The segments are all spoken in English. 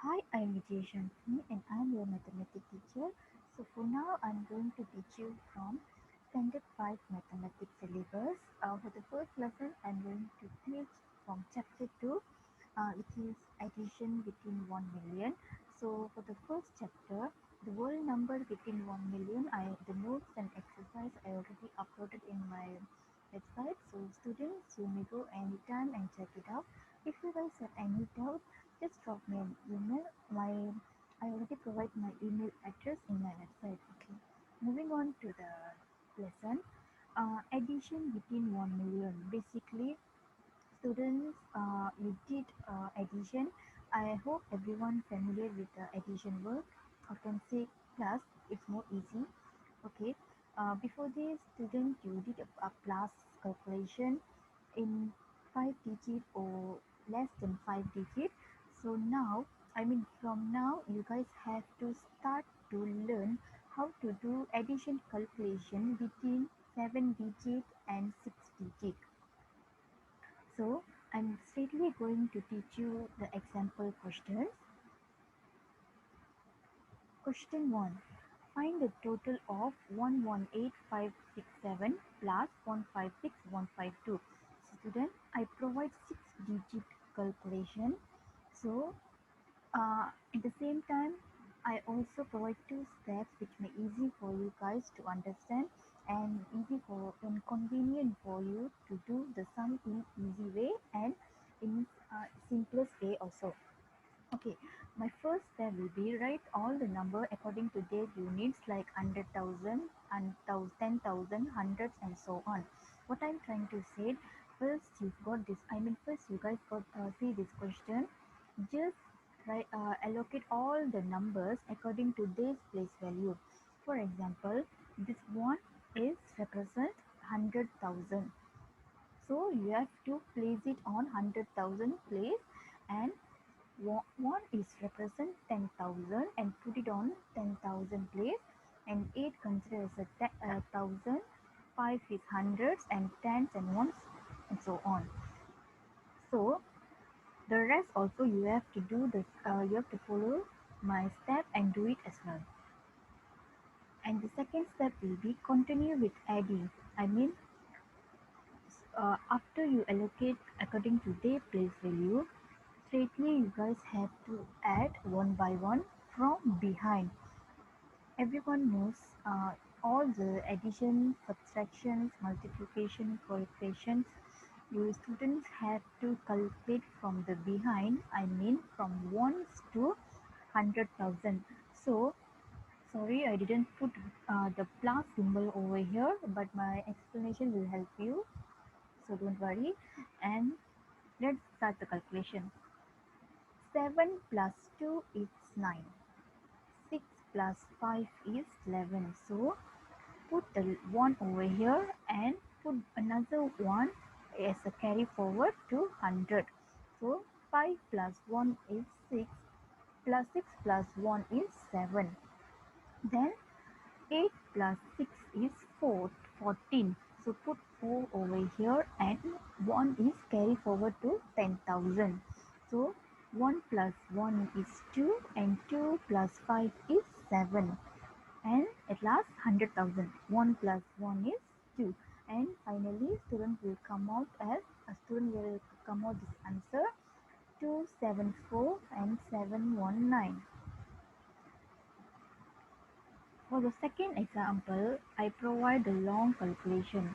Hi, I'm Vijay Shantini and I'm your mathematics teacher. So for now, I'm going to teach you from Standard 5 Mathematics syllabus. For the first lesson, I'm going to teach from Chapter 2, which is addition within 1 million. So for the first chapter, the whole number within 1 million, the notes and exercise I already uploaded in my website. So students, you may go anytime and check it out. If you guys have any doubt, just drop me an email. I already provide my email address in my website. Okay. Moving on to the lesson. Addition within 1 million. Basically, students, you did addition. I hope everyone familiar with the addition work. I can say plus. It's more easy. Okay. Before this, student, you did a plus calculation in 5 digit or less than 5 digit. So now, from now, you guys have to start to learn how to do addition calculation between 7 digit and 6 digit. So I'm straightly going to teach you the example questions. Question 1. Find the total of 118567 plus 156152. Student, I provide 6-digit calculation. So at the same time, I also provide two steps which may easy for you guys to understand and easy for and convenient for you to do the sum in easy way and in simplest way also. Okay, my first step will be write all the number according to their units like 100,000 and 10,000, hundreds and so on. What I'm trying to say, first you've got this, first you guys got see this question. Just allocate all the numbers according to this place value. For example, this one is represent 100,000. So you have to place it on 100,000 place and one is represent 10,000 and put it on 10,000 place and 8 considered as a thousand, 5 is hundreds and tens and ones and so on. So the rest also you have to do this. You have to follow my step and do it as well. And the second step will be continue with adding. After you allocate according to their place value, straightly you guys have to add one by one from behind. Everyone knows all the addition, subtractions, multiplication, coefficients. You students have to calculate from the behind. From ones to 100,000. So sorry, I didn't put the plus symbol over here, but my explanation will help you. So don't worry. And let's start the calculation. 7 plus 2 is 9. 6 plus 5 is 11. So put the 1 over here and put another 1 as a carry forward to 100. So 5 plus 1 is 6 plus 6 plus 1 is 7. Then 8 plus 6 is 14. So put 4 over here and 1 is carry forward to 10,000. So 1 plus 1 is 2 and 2 plus 5 is 7. And at last 100,000. 1 plus 1 is 2. And finally student will come out this answer 274 and 719. For the second example, I provide the long calculation.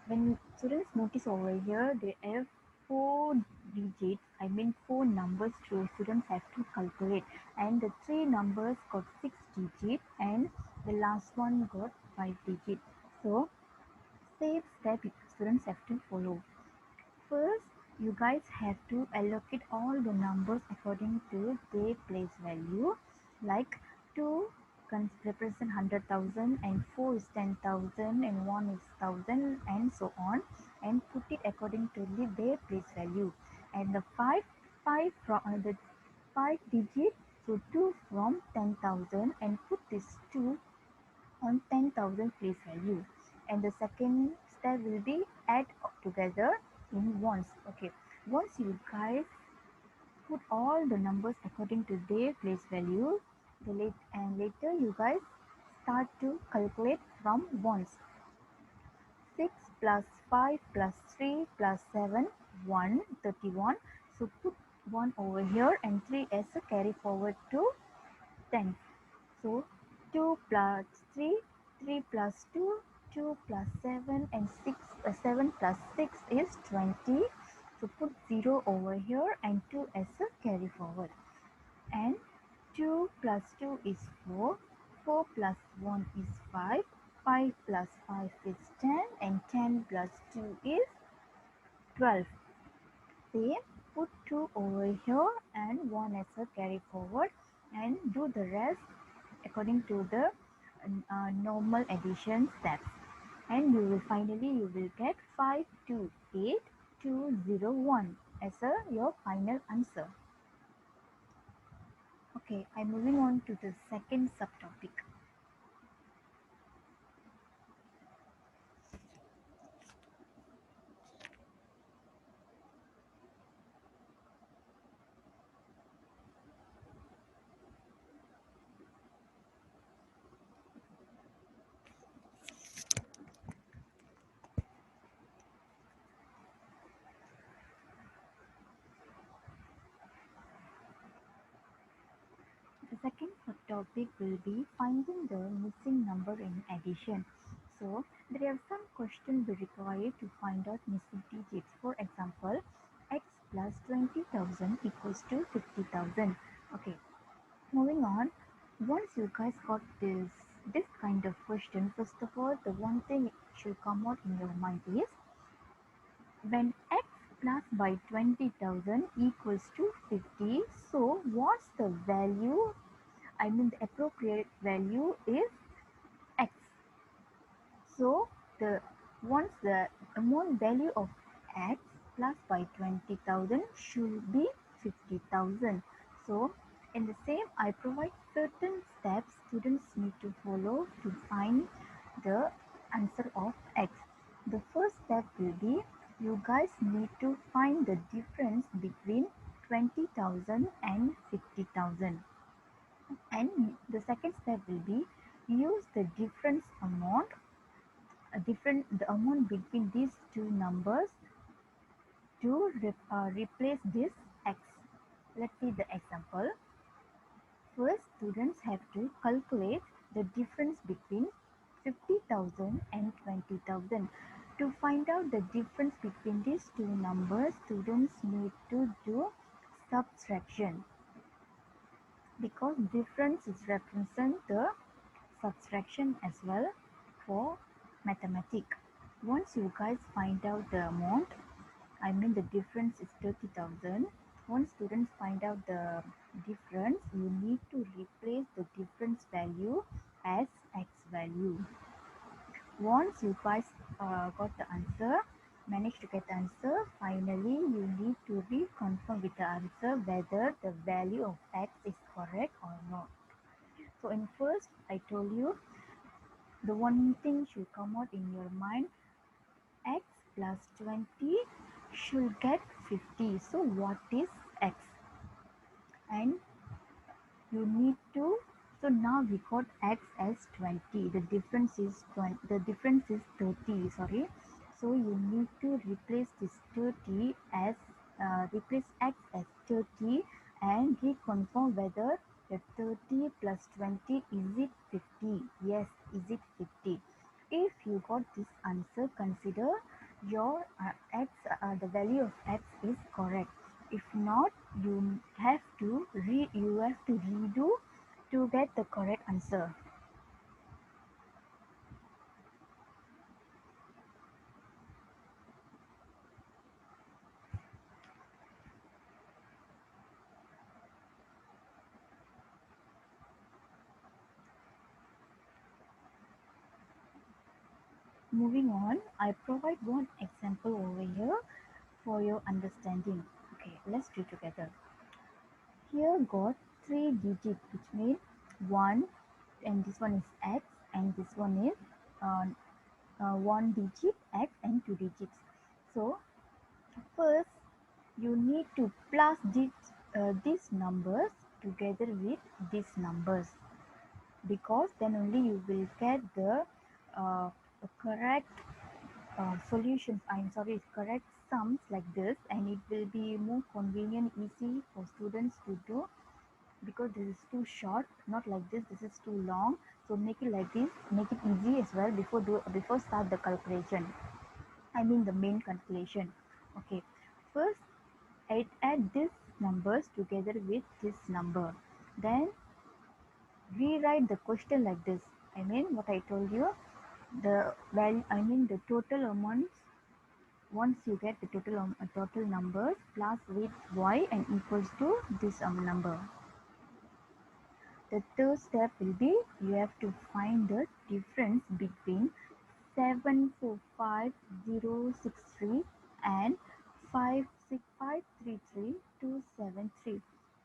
When students notice over here, they have four digits, four numbers to students have to calculate. And the three numbers got 6 digits and the last one got 5 digits. So, same step students have to follow. First, you guys have to allocate all the numbers according to their place value. Like 2 represent 100,000 and 4 is 10,000 and 1 is 1,000 and so on, and put it according to their place value. And the 5 from the 5 digit, so 2 from 10,000 and put this 2 on 10,000 place value. And the second step will be add together in ones. Okay, once you guys put all the numbers according to their place value. And later you guys start to calculate from ones. 6 plus 5 plus 3 plus 7, 1, 31. So put 1 over here and 3 as a carry forward to 10. So 2 plus 3, 3 plus 2, 2 plus 7 and 6, 7 plus 6 is 20. So put 0 over here and 2 as a carry forward. And 2 plus 2 is 4, 4 plus 1 is 5, 5 plus 5 is 10 and 10 plus 2 is 12. Same, put 2 over here and 1 as a carry forward and do the rest according to the normal addition steps, and you will get 528201 as your final answer. Okay, I'm moving on to the second subtopic. The second subtopic will be finding the missing number in addition. So there are some questions we require to find out missing digits. For example, x plus 20,000 equals to 50,000. Okay, moving on. Once you guys got this kind of question, first of all, the one thing should come out in your mind is when x plus by 20,000 equals to 50. So what's the value? I mean the appropriate value is x. So the once the amount value of x plus by 20,000 should be 50,000. So in the same, I provide certain steps students need to follow to find the answer of x. The first step will be you guys need to find the difference between 20,000 and 50,000. And the second step will be use the difference amount, the amount between these two numbers to replace this x. Let's see the example. First, students have to calculate the difference between 50,000 and 20,000. To find out the difference between these two numbers, students need to do subtraction, because difference is represent the subtraction as well for mathematics. Once you guys find out the amount, I mean the difference is 30,000. Once students find out the difference, you need to replace the difference value as x value. Once you guys got the answer, managed to get the answer, finally you need to reconfirm with the answer whether the value of x is correct or not. So in first, I told you the one thing should come out in your mind, x plus 20 should get 50. So what is x? And you need to, so now we got x as 20. The difference is 20, the difference is 30, sorry. So you need to replace this 30 as replace x as 30 and reconfirm whether the 30 plus 20 is it 50. Yes, is it 50? If you got this answer, consider your the value of x is correct. If not, you have to redo to get the correct answer. Moving on, I provide one example over here for your understanding. Okay, let's do together. Here got three digits, which means one, and this one is x, and this one is one digit x and two digits. So first, you need to plus these numbers together with these numbers, because then only you will get the uh, correct solutions, I'm sorry, correct sums like this, and it will be more convenient, easy for students to do, because this is too short, not like this is too long. So make it like this, make it easy as well before start the calculation, I mean the main calculation. Okay, first add these numbers together with this number, then rewrite the question like this. I mean what I told you, the value, I mean the total amounts. Once you get the total numbers plus with y and equals to this number. The third step will be you have to find the difference between 745063 and 56533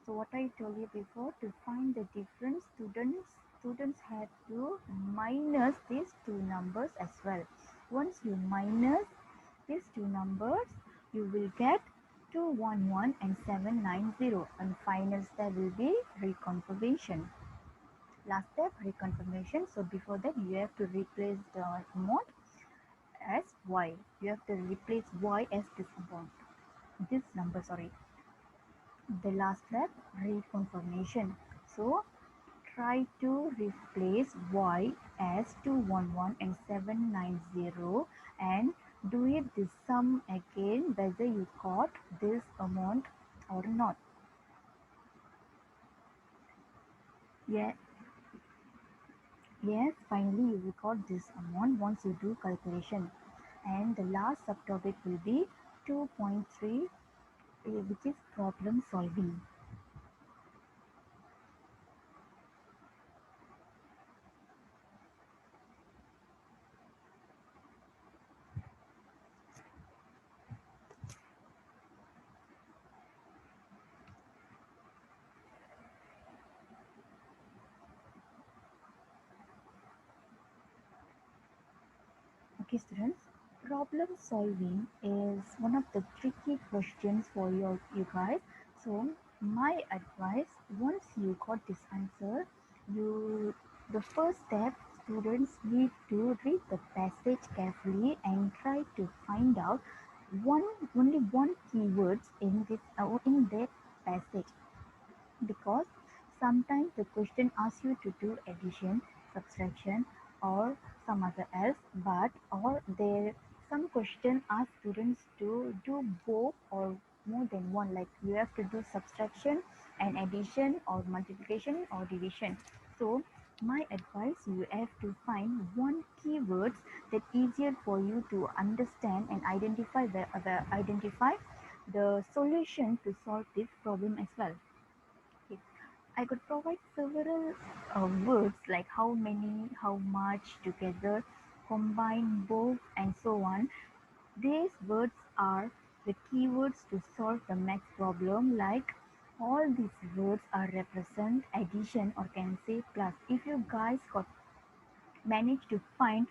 So what I told you before, to find the difference, students have to minus these two numbers as well. Once you minus these two numbers, you will get 211 and 790, and final step will be reconfirmation. Last step, reconfirmation. So before that, you have to replace the amount as y. You have to replace y as this number, sorry. The last step, reconfirmation. So try to replace y as 211 and 790 and do it this sum again whether you got this amount or not. Yeah, yes, finally you record this amount once you do calculation. And the last subtopic will be 2.3, which is problem solving. Okay, students, problem solving is one of the tricky questions for you guys. So, my advice, once you got this answer, you the first step, students need to read the passage carefully and try to find out one only one keywords in that passage, because sometimes the question asks you to do addition, subtraction, or some other else, but or there some question ask students to do both or more than one, like you have to do subtraction and addition or multiplication or division. So my advice, you have to find one keywords that easier for you to understand and identify the solution to solve this problem as well. Okay. I could provide several words like how many, how much, together, combine, both, and so on. These words are the keywords to solve the math problem. Like all these words are represent addition or can say plus. If you guys got managed to find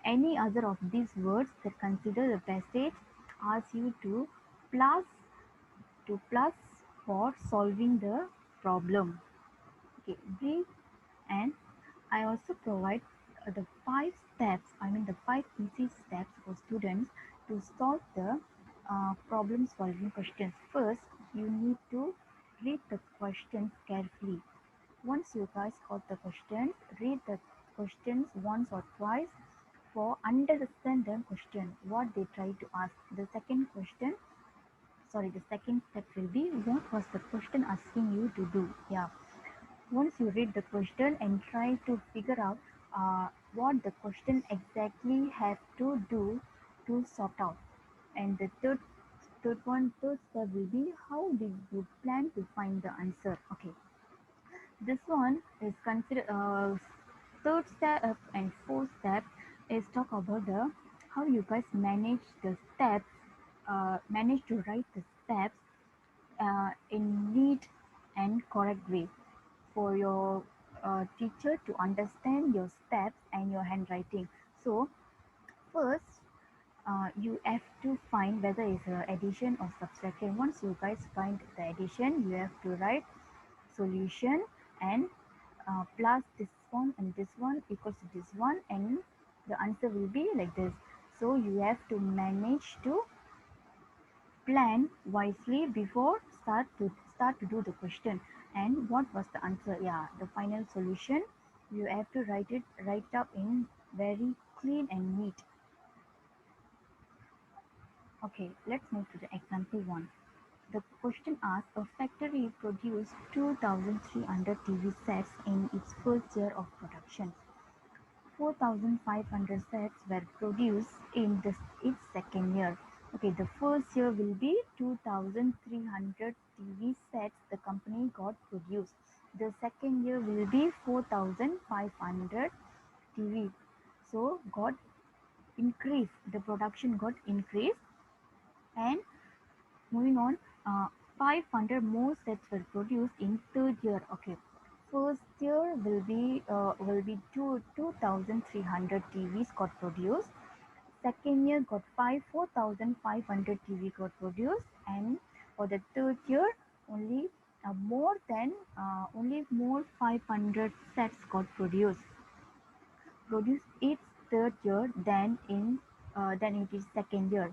any other of these words, that consider the passage asks you plus plus for solving the problem. Okay, brief, and I also provide the five easy steps for students to solve the problem solving questions. First, you need to read the questions carefully. Once you guys got the questions, read the questions once or twice for understand the question, what they try to ask. The second step will be what was the question asking you to do. Yeah, once you read the question and try to figure out what the question exactly have to do to sort out. And the third step will be how did you plan to find the answer. Okay, this one is considered third step and fourth step is talk about the how you guys manage to write the steps in neat and correct way for your teacher to understand your steps and your handwriting. So first, you have to find whether it's addition or subtraction. Once you guys find the addition, you have to write solution and plus this one and this one equals to this one, and the answer will be like this. So you have to manage to plan wisely before start to do the question. And what was the answer? Yeah, the final solution. You have to write up in very clean and neat. Okay, let's move to the example one. The question asks, a factory produced 2,300 TV sets in its first year of production. 4,500 sets were produced in its second year. Okay, the first year will be 2,300 TV sets the company got produced. The second year will be 4,500 TV. So got increased. The production got increased. And moving on, 500 more sets were produced in third year. Okay, first year will be 2,300 TVs got produced. Second year got 4,500 TV got produced, and for the third year only more 500 sets got produced its third year than it is second year.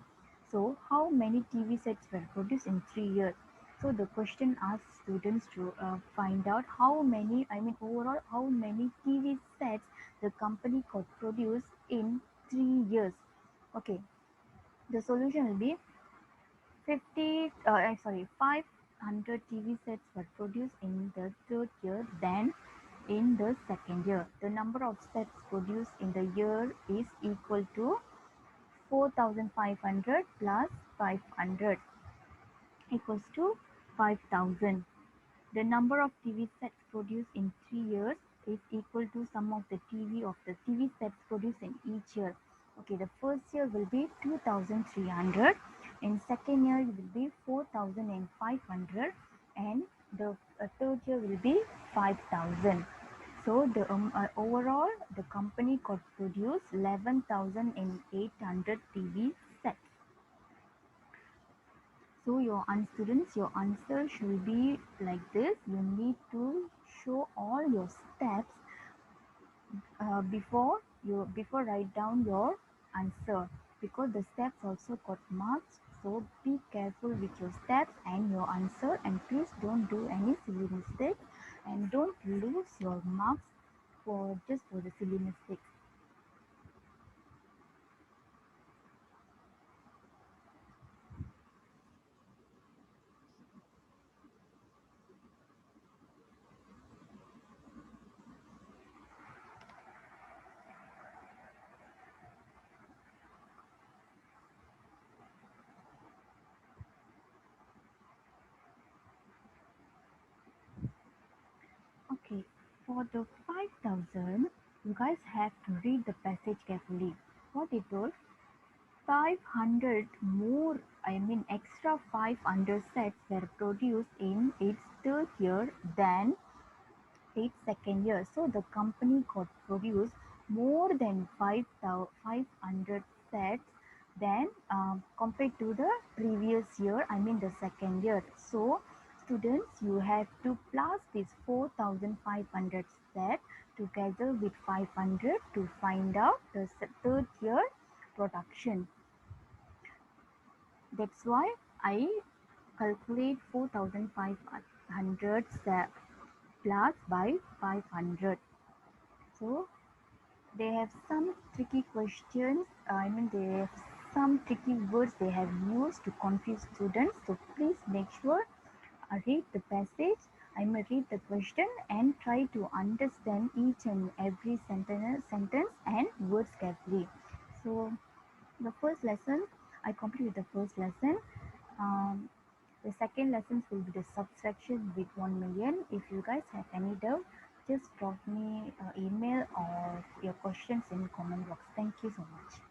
So how many TV sets were produced in 3 years? So the question asks students to find out how many, I mean overall, how many TV sets the company could produce in 3 years. Okay, the solution will be 500 TV sets were produced in the third year than in the second year. The number of sets produced in the year is equal to 4,500 plus 500 equals to 5,000. The number of TV sets produced in 3 years is equal to sum of the TV sets produced in each year. Okay, the first year will be 2,300, and second year will be 4,500, and the third year will be 5,000. So the overall the company could produce 11,800 TV sets. So students, your answer should be like this. You need to show all your steps before write down your answer, because the steps also got marks. So be careful with your steps and your answer, and please don't do any silly mistakes, and don't lose your marks for the silly mistakes. Okay, for the 5,000, you guys have to read the passage carefully. What it told, 500 more, I mean extra 500 sets were produced in its third year than its second year. So the company could produce more than 500 sets than compared to the previous year, I mean the second year. So students, you have to plus this 4,500 set together with 500 to find out the third year production. That's why I calculate 4,500 plus by 500. So they have some tricky questions. I mean, they have some tricky words they have used to confuse students. So please make sure read the passage. I may read the question and try to understand each and every sentence and words carefully. So the first lesson, I completed the first lesson. Um, the second lessons will be the subtraction with 1 million. If you guys have any doubt, just drop me email or your questions in comment box. Thank you so much.